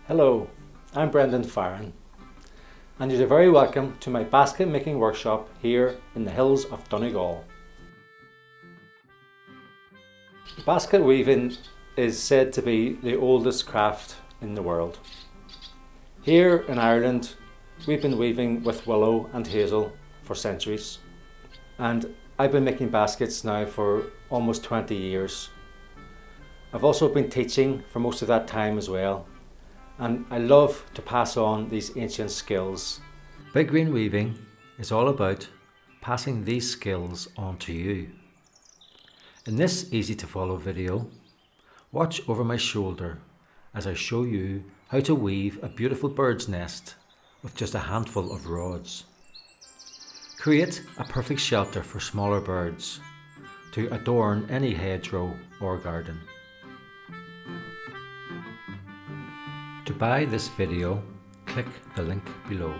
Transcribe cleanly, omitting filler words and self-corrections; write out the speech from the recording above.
Hello, I'm Brendan Farren, and you're very welcome to my basket making workshop here in the hills of Donegal. Basket weaving is said to be the oldest craft in the world. Here in Ireland, we've been weaving with willow and hazel for centuries, and I've been making baskets now for almost 20 years. I've also been teaching for most of that time as well, and I love to pass on these ancient skills. Big Green Weaving is all about passing these skills on to you. In this easy to follow video, watch over my shoulder as I show you how to weave a beautiful bird's nest with just a handful of rods. Create a perfect shelter for smaller birds to adorn any hedgerow or garden. To buy this video, click the link below.